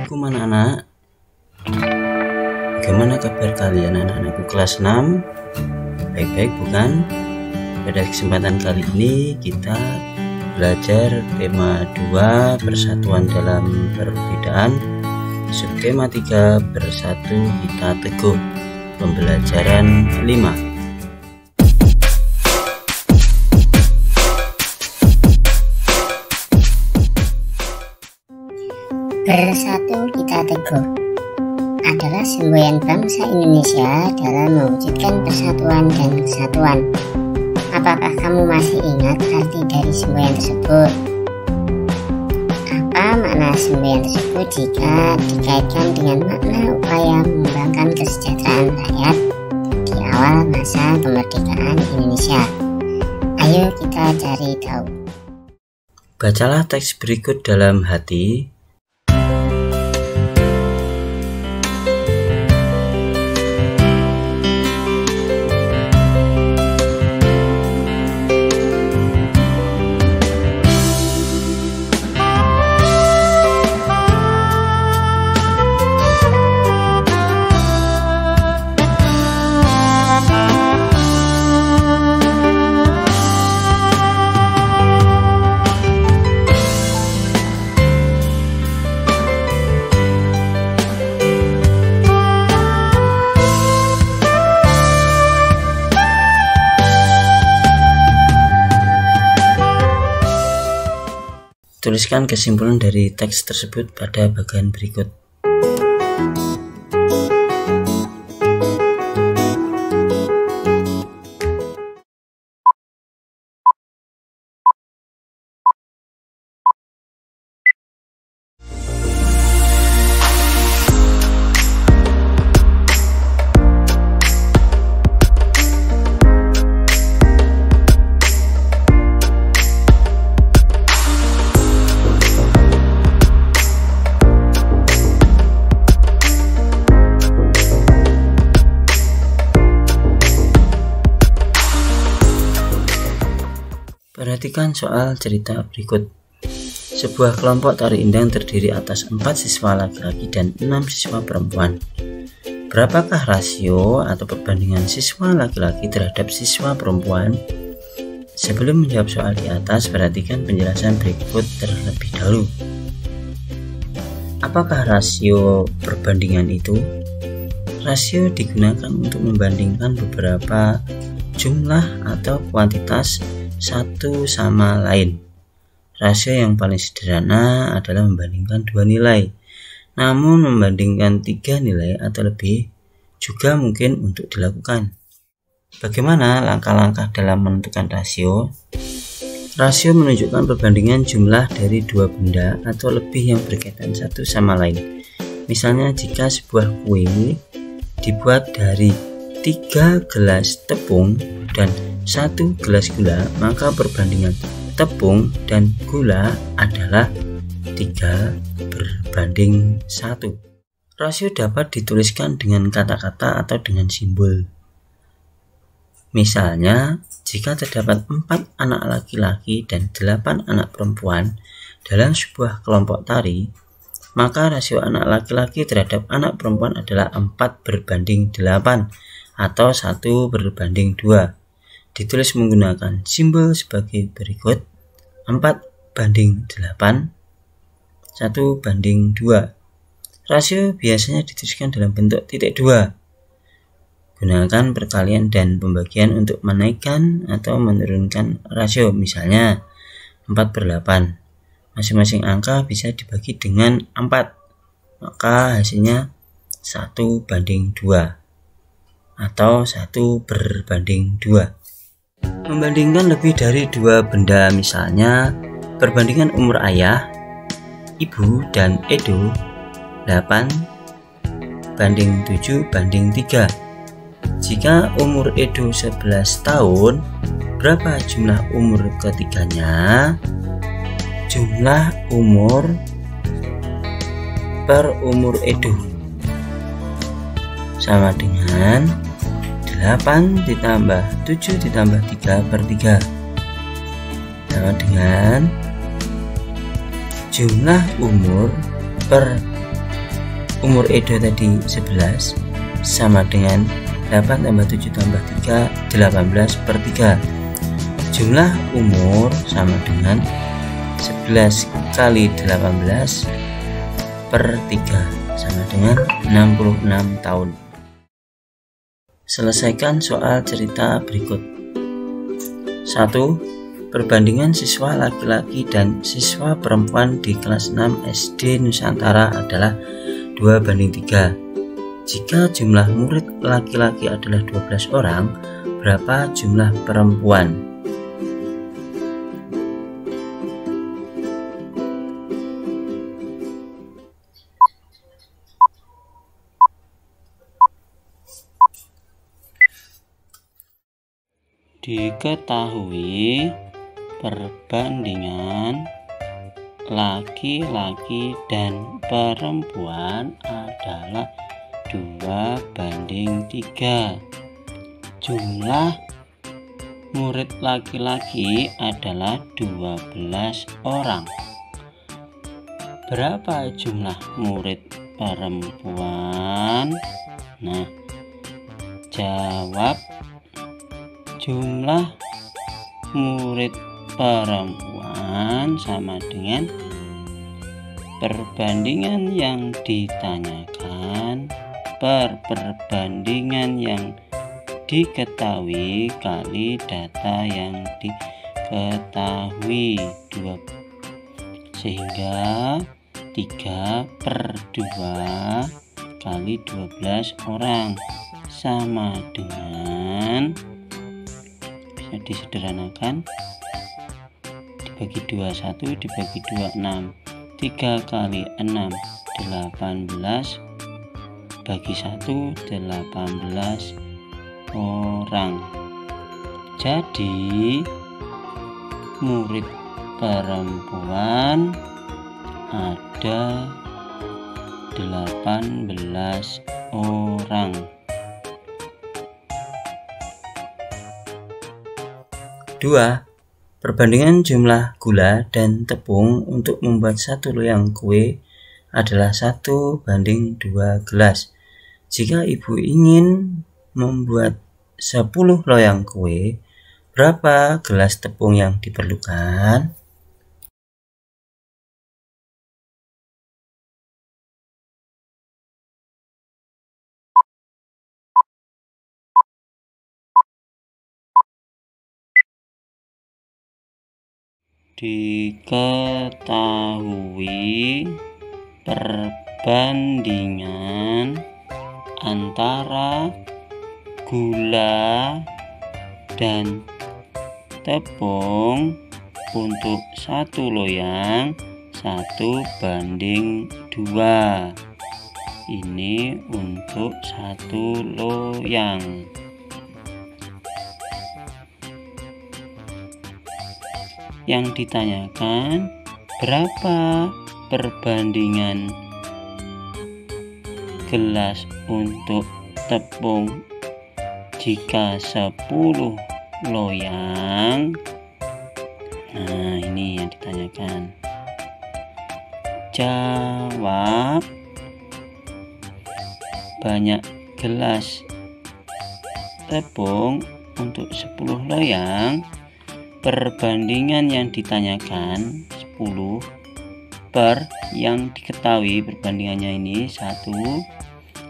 Assalamualaikum anak-anak. Bagaimana kabar kalian anak-anakku kelas 6? Baik-baik bukan? Pada kesempatan kali ini kita belajar tema 2 persatuan dalam perbedaan, subtema 3 bersatu kita teguh, pembelajaran 5. Bersatu kita teguh adalah semboyan bangsa Indonesia dalam mewujudkan persatuan dan kesatuan. Apakah kamu masih ingat arti dari semboyan tersebut? Apa makna semboyan tersebut jika dikaitkan dengan makna upaya mengembangkan kesejahteraan rakyat di awal masa kemerdekaan Indonesia? Ayo kita cari tahu. Bacalah teks berikut dalam hati. Tuliskan kesimpulan dari teks tersebut pada bagian berikut. Perhatikan soal cerita berikut. Sebuah kelompok tari indang terdiri atas 4 siswa laki-laki dan 6 siswa perempuan. Berapakah rasio atau perbandingan siswa laki-laki terhadap siswa perempuan? Sebelum menjawab soal di atas, perhatikan penjelasan berikut terlebih dahulu. Apakah rasio perbandingan itu? Rasio digunakan untuk membandingkan beberapa jumlah atau kuantitas satu sama lain. Rasio yang paling sederhana adalah membandingkan 2 nilai. Namun membandingkan 3 nilai atau lebih juga mungkin untuk dilakukan. Bagaimana langkah-langkah dalam menentukan rasio? Rasio menunjukkan perbandingan jumlah dari 2 benda atau lebih yang berkaitan satu sama lain. Misalnya jika sebuah kue dibuat dari 3 gelas tepung dan 1 gelas gula, maka perbandingan tepung dan gula adalah 3:1. Rasio dapat dituliskan dengan kata-kata atau dengan simbol. Misalnya, jika terdapat 4 anak laki-laki dan 8 anak perempuan dalam sebuah kelompok tari, maka rasio anak laki-laki terhadap anak perempuan adalah 4:8 atau 1:2. Ditulis menggunakan simbol sebagai berikut: 4:8, 1:2. Rasio biasanya dituliskan dalam bentuk titik 2. Gunakan perkalian dan pembagian untuk menaikkan atau menurunkan rasio. Misalnya 4/8. Masing-masing angka bisa dibagi dengan 4, maka hasilnya 1:2 atau 1:2. Membandingkan lebih dari 2 benda, misalnya perbandingan umur ayah, ibu, dan Edo 8:7:3. Jika umur Edo 11 tahun, berapa jumlah umur ketiganya? Jumlah umur per umur Edo sama dengan 8 ditambah 7 ditambah 3/3 sama dengan jumlah umur per umur Edo tadi 11 sama dengan 8 tambah 7 tambah 3 18/3. Jumlah umur sama dengan 11 kali 18/3 sama dengan 66 tahun. Selesaikan soal cerita berikut. 1. Perbandingan siswa laki-laki dan siswa perempuan di kelas 6 SD Nusantara adalah 2:3. Jika jumlah murid laki-laki adalah 12 orang, berapa jumlah perempuan? Diketahui perbandingan laki-laki dan perempuan adalah 2:3. Jumlah murid laki-laki adalah 12 orang. Berapa jumlah murid perempuan? Nah, jawab. Jumlah murid perempuan sama dengan perbandingan yang ditanyakan per perbandingan yang diketahui kali data yang diketahui 2, sehingga 3/2 kali 12 orang sama dengan, bisa disederhanakan, dibagi 2 1, dibagi 2 6, 3 kali 6 18, bagi 1 18 orang. Jadi murid perempuan ada 18 orang. 2. Perbandingan jumlah gula dan tepung untuk membuat 1 loyang kue adalah 1:2 gelas. Jika ibu ingin membuat 10 loyang kue, berapa gelas tepung yang diperlukan? Diketahui perbandingan antara gula dan tepung untuk 1 loyang 1:2. Ini untuk 1 loyang. Yang ditanyakan berapa perbandingan gelas untuk tepung jika 10 loyang. Nah, ini yang ditanyakan. Jawab. Banyak gelas tepung untuk 10 loyang. Perbandingan yang ditanyakan 10 per yang diketahui, perbandingannya ini 1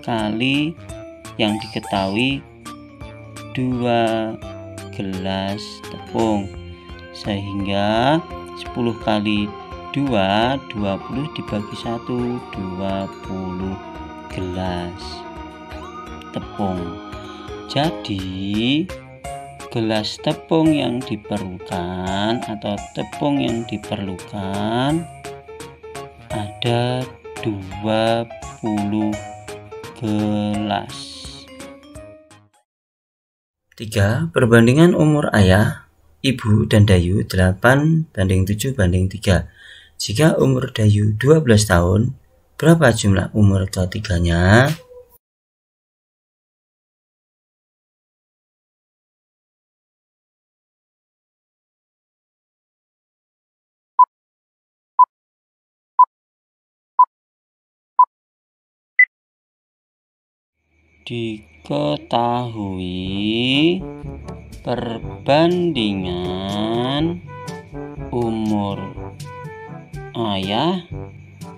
kali yang diketahui 2 gelas tepung, sehingga 10 kali 2 20 dibagi 1 20 gelas tepung. Jadi gelas tepung yang diperlukan atau tepung yang diperlukan ada 20 gelas. 3. Perbandingan umur ayah, ibu, dan Dayu 8:7:3. Jika umur Dayu 12 tahun, berapa jumlah umur ketiganya? diketahui perbandingan umur ayah,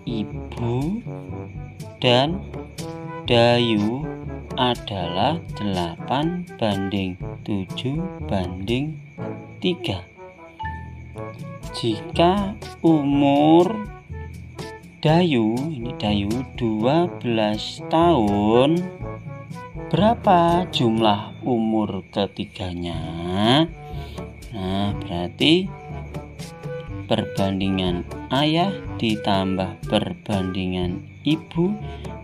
ibu, dan Dayu adalah 8:7:3. Jika umur Dayu, ini Dayu 12 tahun, berapa jumlah umur ketiganya? Nah, berarti perbandingan ayah ditambah perbandingan ibu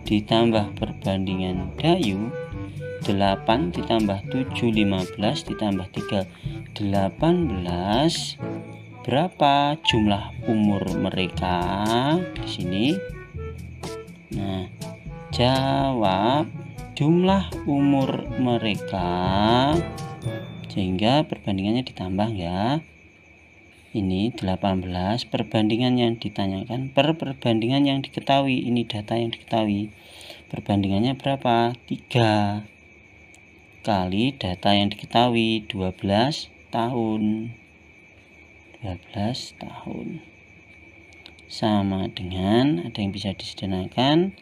ditambah perbandingan Dayu, 8 ditambah 7 15 ditambah 3 18. Berapa jumlah umur mereka di sini? Nah, jawab jumlah umur mereka, sehingga perbandingannya ditambah ya. Ini 18 perbandingan yang ditanyakan per perbandingan yang diketahui. Ini data yang diketahui. Perbandingannya berapa? 3 kali data yang diketahui, 12 tahun. 12 tahun sama dengan, ada yang bisa disederhanakan,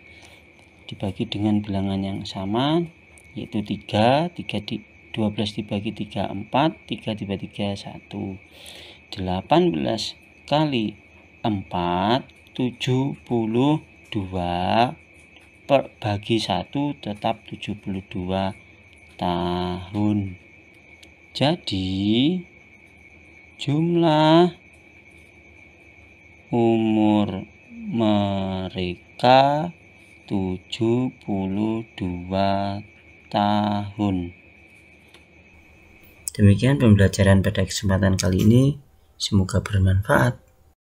dibagi dengan bilangan yang sama, yaitu 3 12 dibagi 3 4, 3 dibagi 3 1. 18 kali 4 72, bagi 1 tetap 72 tahun. Jadi jumlah umur mereka 72 tahun. Demikian pembelajaran pada kesempatan kali ini. Semoga bermanfaat.